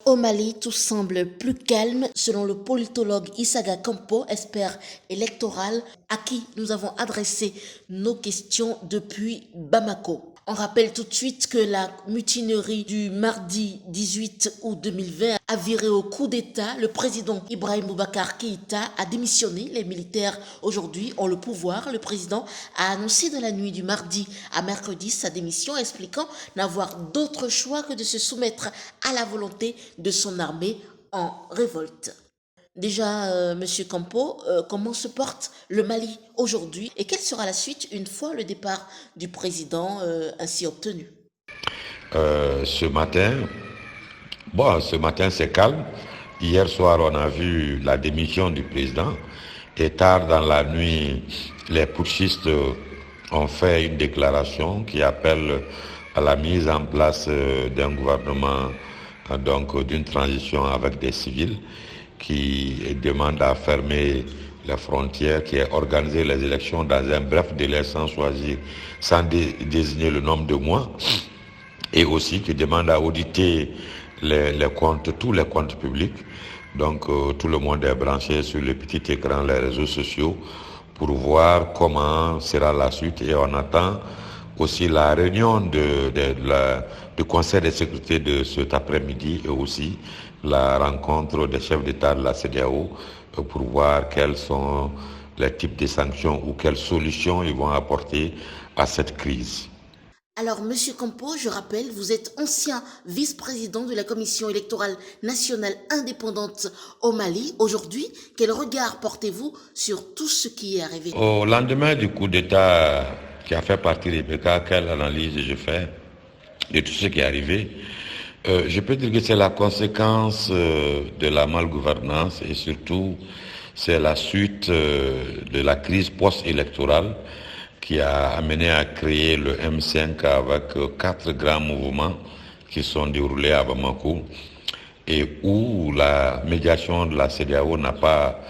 Au Mali, tout semble plus calme, selon le politologue Issaga Campo, expert électoral, à qui nous avons adressé nos questions depuis Bamako. On rappelle tout de suite que la mutinerie du mardi 18 août 2020 a viré au coup d'État. Le président Ibrahim Boubacar Keïta a démissionné. Les militaires aujourd'hui ont le pouvoir. Le président a annoncé dans la nuit du mardi à mercredi sa démission, expliquant n'avoir d'autre choix que de se soumettre à la volonté de son armée en révolte. Déjà, Monsieur Campo, comment se porte le Mali aujourd'hui et quelle sera la suite une fois le départ du président ainsi obtenu? Ce matin c'est calme. Hier soir on a vu la démission du président et tard dans la nuit les putschistes ont fait une déclaration qui appelle à la mise en place d'un gouvernement, donc d'une transition avec des civils, qui demande à fermer les frontières, qui a organisé les élections dans un bref délai sans choisir, sans désigner le nombre de mois, et aussi qui demande à auditer les comptes, tous les comptes publics. Donc tout le monde est branché sur le petit écran, les réseaux sociaux, pour voir comment sera la suite, et on attend aussi la réunion du Conseil de sécurité de cet après-midi et aussi la rencontre des chefs d'État de la CEDEAO pour voir quels sont les types de sanctions ou quelles solutions ils vont apporter à cette crise. Alors, Monsieur Campo, je rappelle, vous êtes ancien vice-président de la Commission électorale nationale indépendante au Mali. Aujourd'hui, quel regard portez-vous sur tout ce qui est arrivé? Au lendemain du coup d'État qui a fait partie des PK, quelle analyse je fais de tout ce qui est arrivé? Je peux dire que c'est la conséquence de la malgouvernance et surtout c'est la suite de la crise post-électorale qui a amené à créer le M5 avec 4 grands mouvements qui sont déroulés à Bamako et où la médiation de la CEDEAO n'a pas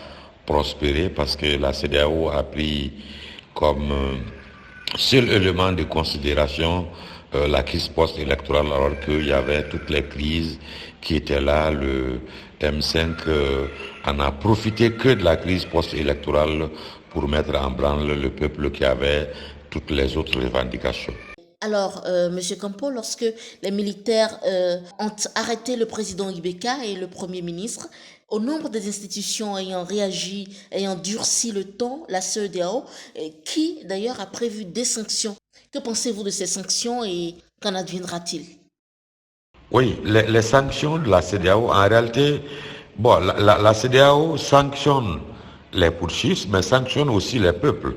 prospéré parce que la CEDEAO a pris comme seul élément de considération la crise post-électorale alors qu'il y avait toutes les crises qui étaient là. Le M5 en a profité que de la crise post-électorale pour mettre en branle le peuple qui avait toutes les autres revendications. Alors, Monsieur Campo, lorsque les militaires ont arrêté le président Ibeka et le Premier ministre, au nombre des institutions ayant réagi, ayant durci le ton, la CEDEAO, qui d'ailleurs a prévu des sanctions. Que pensez-vous de ces sanctions et qu'en adviendra-t-il? Oui, les sanctions de la CEDEAO, en réalité, la CEDEAO sanctionne les putschistes, mais sanctionne aussi les peuples.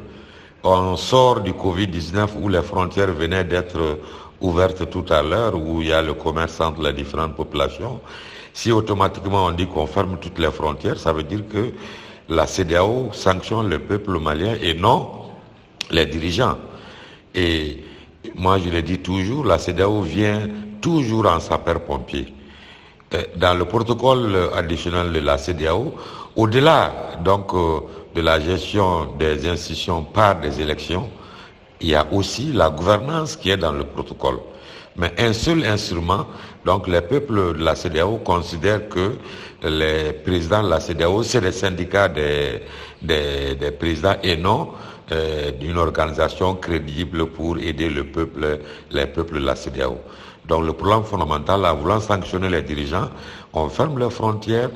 On sort du Covid-19 où les frontières venaient d'être ouvertes tout à l'heure, où il y a le commerce entre les différentes populations. Si automatiquement on dit qu'on ferme toutes les frontières, ça veut dire que la CEDEAO sanctionne le peuple malien et non les dirigeants. Et moi je le dis toujours, la CEDEAO vient toujours en sapeur-pompier. Dans le protocole additionnel de la CEDEAO, au-delà donc de la gestion des institutions par des élections, il y a aussi la gouvernance qui est dans le protocole. Mais un seul instrument, donc les peuples de la CEDEAO considèrent que les présidents de la CEDEAO, c'est les syndicats des présidents et non d'une organisation crédible pour aider les peuples de la CEDEAO. Donc le problème fondamental, en voulant sanctionner les dirigeants, on ferme les frontières,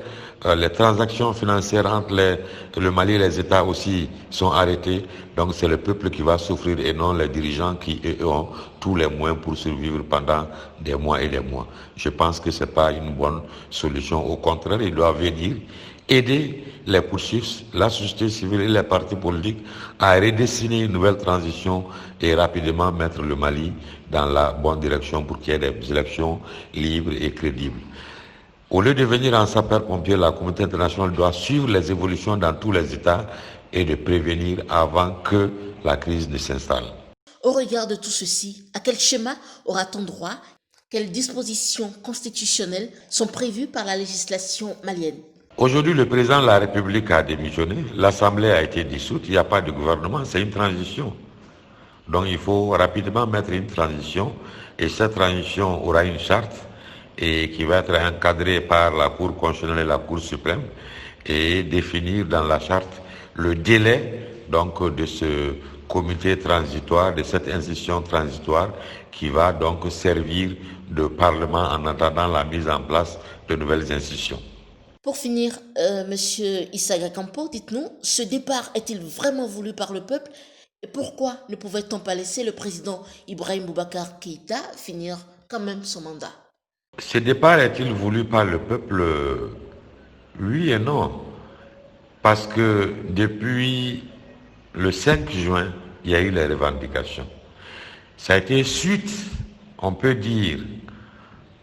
les transactions financières entre le Mali et les États aussi sont arrêtées. Donc c'est le peuple qui va souffrir et non les dirigeants qui ont tous les moyens pour survivre pendant des mois et des mois. Je pense que ce n'est pas une bonne solution. Au contraire, il doit venir aider les putschistes, la société civile et les partis politiques à redessiner une nouvelle transition et rapidement mettre le Mali dans la bonne direction pour qu'il y ait des élections libres et crédibles. Au lieu de venir en sapeur-pompier, la communauté internationale doit suivre les évolutions dans tous les États et de prévenir avant que la crise ne s'installe. Au regard de tout ceci, à quel schéma aura-t-on droit? Quelles dispositions constitutionnelles sont prévues par la législation malienne? Aujourd'hui, le président de la République a démissionné, l'Assemblée a été dissoute, il n'y a pas de gouvernement, c'est une transition. Donc il faut rapidement mettre une transition et cette transition aura une charte et qui va être encadré par la Cour constitutionnelle et la Cour suprême et définir dans la charte le délai donc de ce comité transitoire, de cette institution transitoire qui va donc servir de parlement en attendant la mise en place de nouvelles institutions. Pour finir, Monsieur Issaga Campo, dites-nous, ce départ est-il vraiment voulu par le peuple et pourquoi ne pouvait-on pas laisser le président Ibrahim Boubacar Keïta finir quand même son mandat? Ce départ est-il voulu par le peuple? Oui et non. Parce que depuis le 5 juin, il y a eu les revendications. Ça a été suite, on peut dire,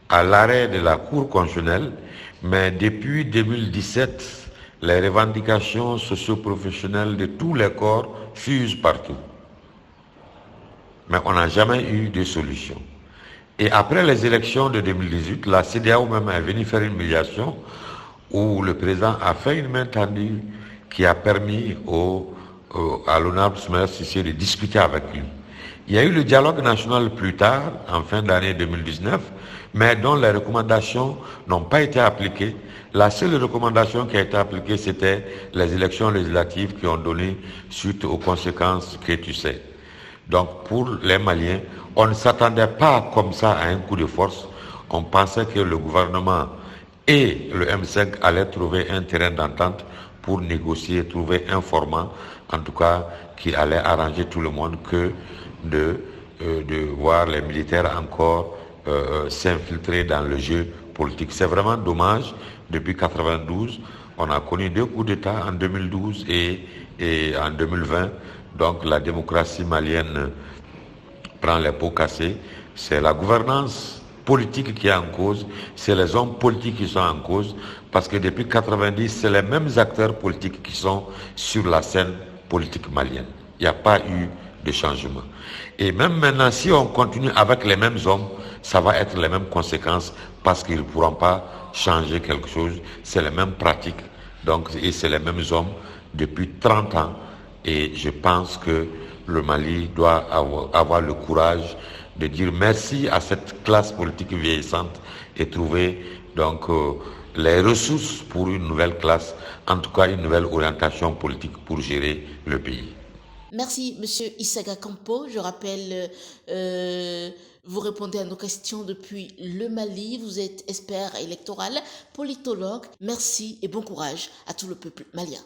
à l'arrêt de la Cour constitutionnelle, mais depuis 2017, les revendications socio-professionnelles de tous les corps fusent partout. Mais on n'a jamais eu de solution. Et après les élections de 2018, la CEDEAO même est venue faire une médiation où le président a fait une main tendue qui a permis à l'honorable Soumaïla Cissé de discuter avec lui. Il y a eu le dialogue national plus tard, en fin d'année 2019, mais dont les recommandations n'ont pas été appliquées. La seule recommandation qui a été appliquée, c'était les élections législatives qui ont donné suite aux conséquences que tu sais. Donc pour les Maliens, on ne s'attendait pas comme ça à un coup de force. On pensait que le gouvernement et le M5 allaient trouver un terrain d'entente pour négocier, trouver un format, en tout cas, qui allait arranger tout le monde que de voir les militaires encore s'infiltrer dans le jeu politique. C'est vraiment dommage. Depuis 1992, on a connu 2 coups d'État en 2012 et en 2020. Donc la démocratie malienne prend les pots cassés. C'est la gouvernance politique qui est en cause, c'est les hommes politiques qui sont en cause, parce que depuis 1990, c'est les mêmes acteurs politiques qui sont sur la scène politique malienne. Il n'y a pas eu de changement. Et même maintenant, si on continue avec les mêmes hommes, ça va être les mêmes conséquences parce qu'ils ne pourront pas changer quelque chose. C'est les mêmes pratiques, donc, et c'est les mêmes hommes depuis 30 ans. Et je pense que le Mali doit avoir le courage de dire merci à cette classe politique vieillissante et trouver donc les ressources pour une nouvelle classe, en tout cas une nouvelle orientation politique pour gérer le pays. Merci, Monsieur Issaga Campo. Je rappelle, vous répondez à nos questions depuis le Mali. Vous êtes expert électoral, politologue. Merci et bon courage à tout le peuple malien.